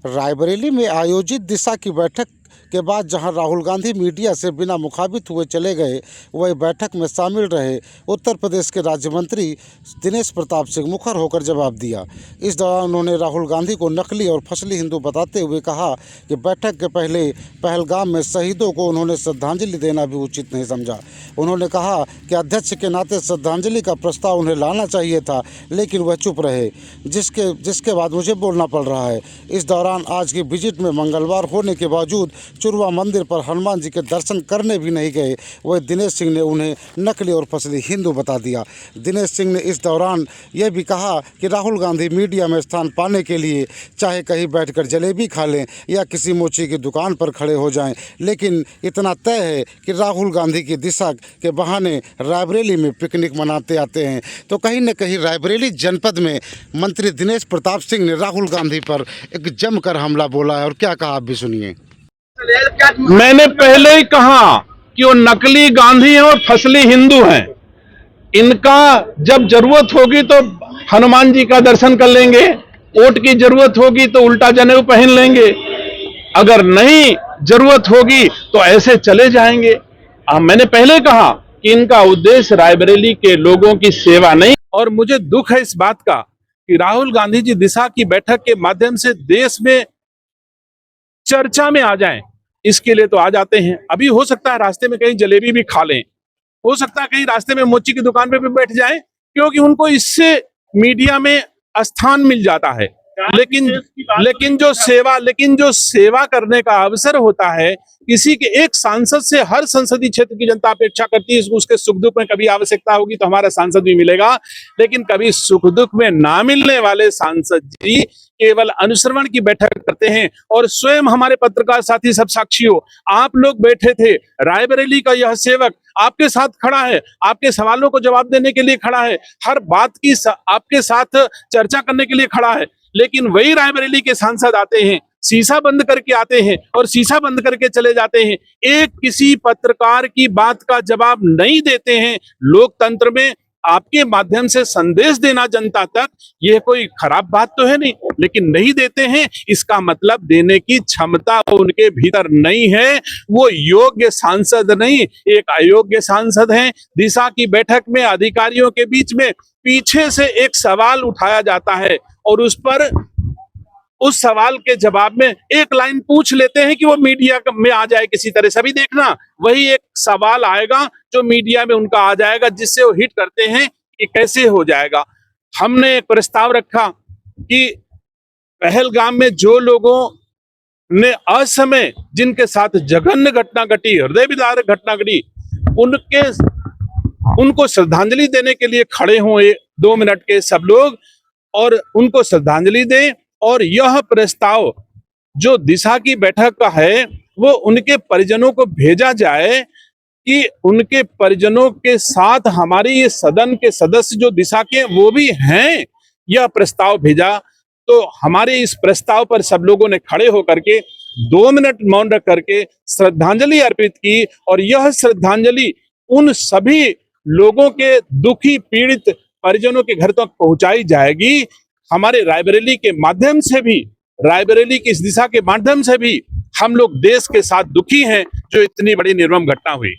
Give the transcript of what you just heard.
रायबरेली में आयोजित दिशा की बैठक के बाद जहां राहुल गांधी मीडिया से बिना मुखातिब हुए चले गए, वही बैठक में शामिल रहे उत्तर प्रदेश के राज्य मंत्री दिनेश प्रताप सिंह मुखर होकर जवाब दिया। इस दौरान उन्होंने राहुल गांधी को नकली और फसली हिंदू बताते हुए कहा कि बैठक के पहले पहलगाम में शहीदों को उन्होंने श्रद्धांजलि देना भी उचित नहीं समझा। उन्होंने कहा कि अध्यक्ष के नाते श्रद्धांजलि का प्रस्ताव उन्हें लाना चाहिए था, लेकिन वह चुप रहे, जिसके बाद मुझे बोलना पड़ रहा है। इस दौरान आज की विजिट में मंगलवार होने के बावजूद चुरवा मंदिर पर हनुमान जी के दर्शन करने भी नहीं गए। वही दिनेश सिंह ने उन्हें नकली और फसली हिंदू बता दिया। दिनेश सिंह ने इस दौरान यह भी कहा कि राहुल गांधी मीडिया में स्थान पाने के लिए चाहे कहीं बैठकर जलेबी खा लें या किसी मोची की दुकान पर खड़े हो जाएं, लेकिन इतना तय है कि राहुल गांधी की दिशा के बहाने रायबरेली में पिकनिक मनाते आते हैं। तो कहीं न कहीं रायबरेली जनपद में मंत्री दिनेश प्रताप सिंह ने राहुल गांधी पर एक जमकर हमला बोला है, और क्या कहा आप भी सुनिए। मैंने पहले ही कहा कि वो नकली गांधी हैं और फसली हिंदू हैं। इनका जब जरूरत होगी तो हनुमान जी का दर्शन कर लेंगे, वोट की जरूरत होगी तो उल्टा जनेऊ पहन लेंगे, अगर नहीं जरूरत होगी तो ऐसे चले जाएंगे। मैंने पहले कहा कि इनका उद्देश्य रायबरेली के लोगों की सेवा नहीं। और मुझे दुख है इस बात का कि राहुल गांधी जी दिशा की बैठक के माध्यम से देश में चर्चा में आ जाएं, इसके लिए तो आ जाते हैं। अभी हो सकता है रास्ते में कहीं जलेबी भी खा लें, हो सकता है कहीं रास्ते में मोची की दुकान पे भी बैठ जाएं, क्योंकि उनको इससे मीडिया में स्थान मिल जाता है। लेकिन जो सेवा करने का अवसर होता है, किसी के एक सांसद से हर संसदीय क्षेत्र की जनता अपेक्षा करती है उसके सुख दुख में कभी आवश्यकता होगी तो हमारा सांसद भी मिलेगा, लेकिन कभी सुख दुख में ना मिलने वाले सांसद जी केवल अनुश्रवण की बैठक करते हैं। और स्वयं हमारे पत्रकार साथी सब साक्षी हो, आप लोग बैठे थे, रायबरेली का यह सेवक आपके साथ खड़ा है, आपके सवालों को जवाब देने के लिए खड़ा है, हर बात की आपके साथ चर्चा करने के लिए खड़ा है, लेकिन वही रायबरेली के सांसद आते हैं, शीशा बंद करके आते हैं और शीशा बंद करके चले जाते हैं। एक किसी पत्रकार की बात का जवाब नहीं देते हैं। लोकतंत्र में आपके माध्यम से संदेश देना जनता तक, यह कोई खराब बात तो है नहीं, लेकिन नहीं देते हैं, इसका मतलब देने की क्षमता उनके भीतर नहीं है। वो योग्य सांसद नहीं, एक अयोग्य सांसद हैं। दिशा की बैठक में अधिकारियों के बीच में पीछे से एक सवाल उठाया जाता है और उस सवाल के जवाब में एक लाइन पूछ लेते हैं कि वो मीडिया में आ जाए किसी तरह से। भी देखना, वही एक सवाल आएगा जो मीडिया में उनका आ जाएगा, जिससे वो हिट करते हैं कि कैसे हो जाएगा। हमने एक प्रस्ताव रखा कि पहलगाम में जो लोगों ने असमय जिनके साथ जघन्य घटना घटी, हृदय विदारक घटना घटी, उनको श्रद्धांजलि देने के लिए खड़े हों 2 मिनट के सब लोग और उनको श्रद्धांजलि दें। और यह प्रस्ताव जो दिशा की बैठक का है वो उनके परिजनों को भेजा जाए कि उनके परिजनों के साथ हमारे ये सदन के सदस्य जो दिशा के वो भी हैं, यह प्रस्ताव भेजा। तो हमारे इस प्रस्ताव पर सब लोगों ने खड़े होकर के 2 मिनट मौन रख करके श्रद्धांजलि अर्पित की। और यह श्रद्धांजलि उन सभी लोगों के दुखी पीड़ित परिजनों के घर तक पहुंचाई जाएगी। हमारे रायबरेली के माध्यम से भी, रायबरेली की इस दिशा के माध्यम से भी हम लोग देश के साथ दुखी हैं जो इतनी बड़ी निर्मम घटना हुई।